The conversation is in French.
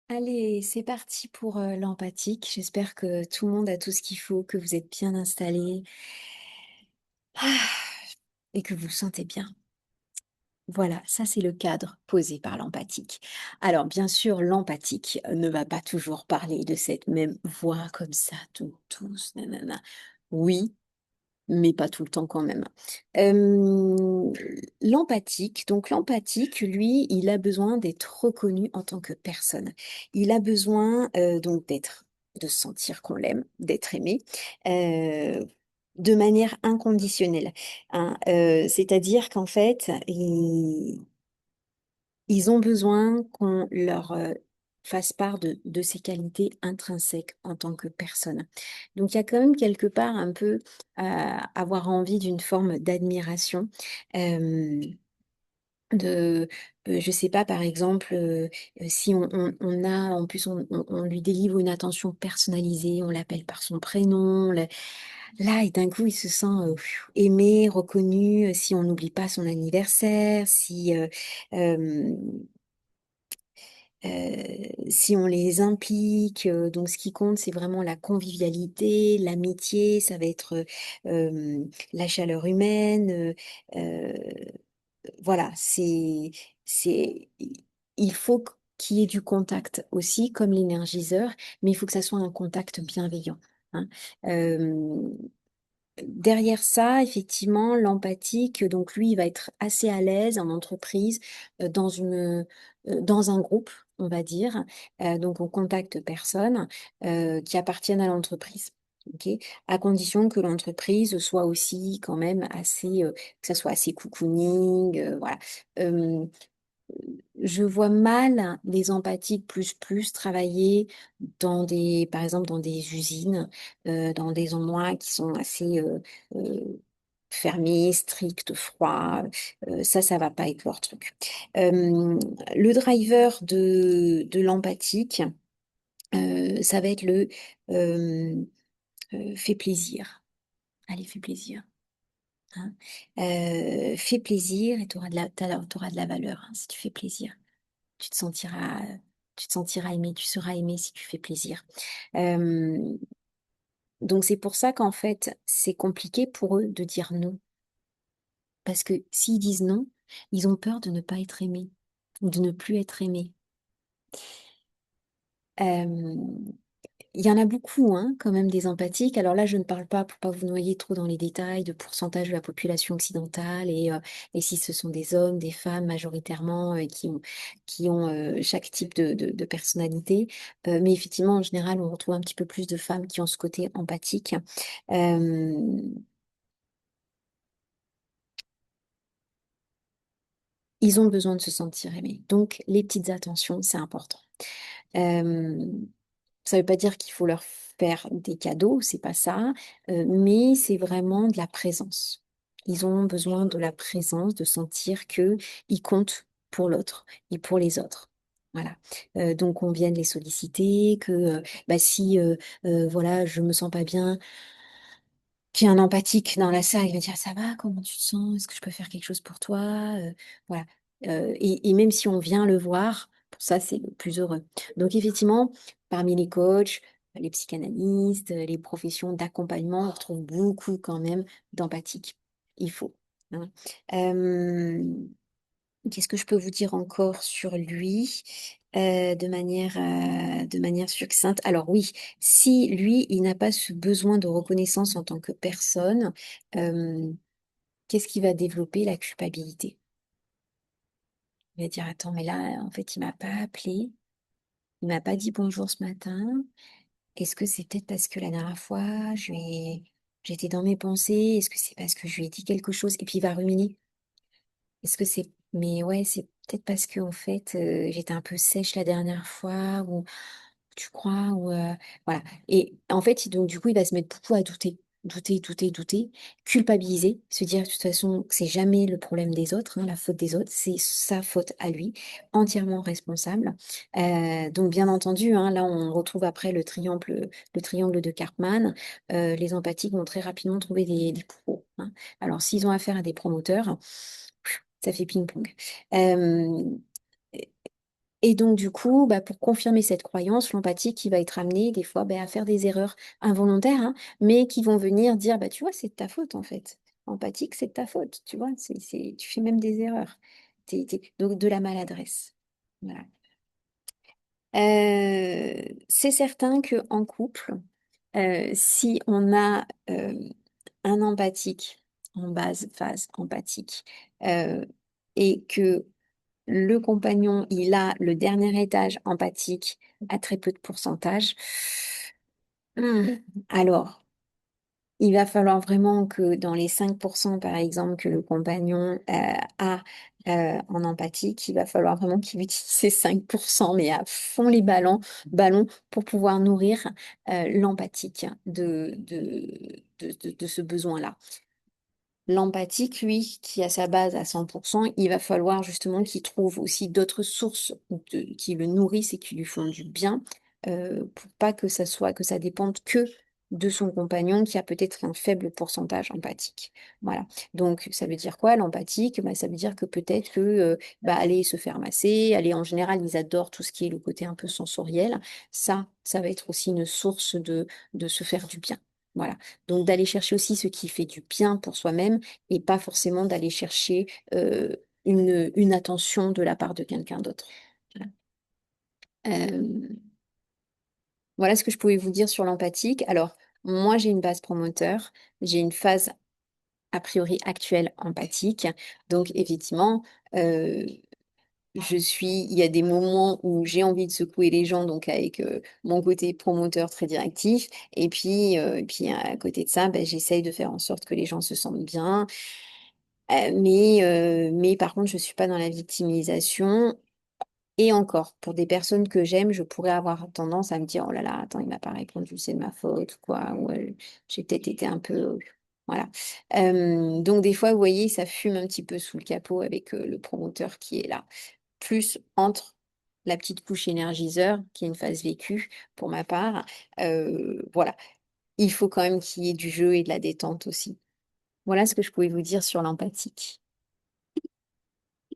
Allez, c'est parti pour l'empathique. J'espère que tout le monde a tout ce qu'il faut, que vous êtes bien installés et que vous le sentez bien. Voilà, ça c'est le cadre posé par l'empathique. Alors bien sûr, l'empathique ne va pas toujours parler de cette même voix comme ça, tout, tous, nanana. Oui, mais pas tout le temps quand même. Hem, l'empathique, lui, il a besoin d'être reconnu en tant que personne. Il a besoin, donc de sentir qu'on l'aime, d'être aimé, heu, de manière inconditionnelle, hein. C'est-à-dire qu'en fait, ils ont besoin qu'on leur, fasse part de ces qualités intrinsèques en tant que personne. Donc il y a quand même quelque part un peu, avoir envie d'une forme d'admiration, hem, de, je sais pas, par exemple, si on a en plus on lui délivre une attention personnalisée, on l'appelle par son prénom, le là et d'un coup il se sent, aimé, reconnu, si on n'oublie pas son anniversaire, hem si on les implique, donc ce qui compte, c'est vraiment la convivialité, l'amitié, ça va être, la chaleur humaine, heu, voilà, c'est il faut qu'il y ait du contact aussi comme l'énergiseur, mais il faut que ça soit un contact bienveillant, hein. Hem Derrière ça, effectivement, l'empathique, donc lui, il va être assez à l'aise en entreprise, dans un groupe, on va dire, donc on contacte personne, qui appartiennent à l'entreprise. OK? À condition que l'entreprise soit aussi quand même assez, que ça soit assez cocooning, voilà. Hem Je vois mal les empathiques plus travailler par exemple, dans des usines, dans des endroits qui sont assez, fermés, stricts, froids, ça va pas être leur truc. Hem, le driver de l'empathique, ça va être fais plaisir. Allez, fais plaisir, hein. Fais plaisir et tu auras de la valeur, hein, si tu fais plaisir. Tu te sentiras, tu te sentiras aimé, tu seras aimé si tu fais plaisir. Hem, donc c'est pour ça qu'en fait, c'est compliqué pour eux de dire non. Parce que s'ils disent non, ils ont peur de ne pas être aimés ou de ne plus être aimés. Hem Il y en a beaucoup, hein, quand même des empathiques. Alors là, je ne parle pas, pour pas vous noyer trop dans les détails, de pourcentage de la population occidentale et si ce sont des hommes, des femmes majoritairement, qui ont chaque type de personnalité. Mais effectivement, en général, on retrouve un petit peu plus de femmes qui ont ce côté empathique. Hem, Ils ont besoin de se sentir aimés. Donc les petites attentions, c'est important. Hem Ça veut pas dire qu'il faut leur faire des cadeaux, c'est pas ça, mais c'est vraiment de la présence. Ils ont besoin de la présence, de sentir qu'ils comptent pour l'autre et pour les autres. Voilà, donc on vienne les solliciter, bah, si, voilà, je me sens pas bien, qu'il y a un empathique dans la salle, il va dire: «Ça va? Comment tu te sens? Est-ce que je peux faire quelque chose pour toi?» Voilà, et même si on vient le voir, pour ça, c'est le plus heureux. Donc effectivement, parmi les coachs, les psychanalystes, les professions d'accompagnement, on retrouve beaucoup quand même d'empathique. Il faut, hein. Hem Qu'est-ce que je peux vous dire encore sur lui? De manière succincte. Alors oui, si lui, il n'a pas ce besoin de reconnaissance en tant que personne, hem, qu'est-ce qu'il va développer? La culpabilité. Il va dire: «Attends, mais là, en fait, il m'a pas appelé, il m'a pas dit bonjour ce matin. Est-ce que c'est peut-être parce que la dernière fois, j'étais dans mes pensées? Est-ce que c'est parce que je lui ai dit quelque chose?» Et puis il va ruminer. Est-ce que c'est mais ouais, c'est peut-être parce qu'en fait, j'étais un peu sèche la dernière fois ou tu crois? Voilà, et en fait, donc du coup, il va se mettre beaucoup à douter. Douter, douter, douter, culpabiliser, se dire de toute façon que c'est jamais le problème des autres, hein, la faute des autres, c'est sa faute à lui, entièrement responsable. Donc bien entendu, hein, là, on retrouve après le triangle de Karpman. Les empathiques vont très rapidement trouver des pros, hein. Alors s'ils ont affaire à des promoteurs, ça fait ping-pong. Hem Et donc, du coup, bah, pour confirmer cette croyance, l'empathique qui va être amené des fois bah, à faire des erreurs involontaires, hein, mais qui vont venir dire, bah, tu vois, c'est de ta faute en fait. Empathique, c'est de ta faute, tu vois, tu fais même des erreurs. Donc, de la maladresse. Voilà. C'est certain qu'en couple, si on a un empathique en base phase empathique euh, et que le compagnon, il a le dernier étage empathique à très peu de pourcentage, hmm, alors il va falloir vraiment que dans les 5% par exemple que le compagnon a en empathique, il va falloir vraiment qu'il utilise ces 5% mais à fond les ballons pour pouvoir nourrir l'empathique de ce besoin-là. L'empathique, lui, qui a sa base à 100%, il va falloir justement qu'il trouve aussi d'autres sources qui le nourrissent et qui lui font du bien, pour pas que ça soit, que ça dépende que de son compagnon qui a peut-être un faible pourcentage empathique. Voilà. Donc, ça veut dire quoi, l'empathique? Bah, ça veut dire que peut-être que bah, aller se faire masser, aller en général, ils adorent tout ce qui est le côté un peu sensoriel. Ça va être aussi une source de se faire du bien. Voilà. Donc d'aller chercher aussi ce qui fait du bien pour soi-même et pas forcément d'aller chercher une attention de la part de quelqu'un d'autre. Voilà. Euh, voilà ce que je pouvais vous dire sur l'empathique. Alors, moi, j'ai une base promoteur, j'ai une phase a priori actuelle empathique. Donc, effectivement, euh, il y a des moments où j'ai envie de secouer les gens, donc avec mon côté promoteur très directif. Et puis à côté de ça, ben, j'essaye de faire en sorte que les gens se sentent bien. Mais par contre, je suis pas dans la victimisation. Et encore, pour des personnes que j'aime, je pourrais avoir tendance à me dire, oh là là, attends, il m'a pas répondu, c'est de ma faute, quoi. Ou j'ai peut-être été un peu... Voilà. Donc des fois, vous voyez, ça fume un petit peu sous le capot avec le promoteur qui est là. Plus entre la petite couche énergiseur, qui est une phase vécue pour ma part. Voilà. Il faut quand même qu'il y ait du jeu et de la détente aussi. Voilà ce que je pouvais vous dire sur l'empathique.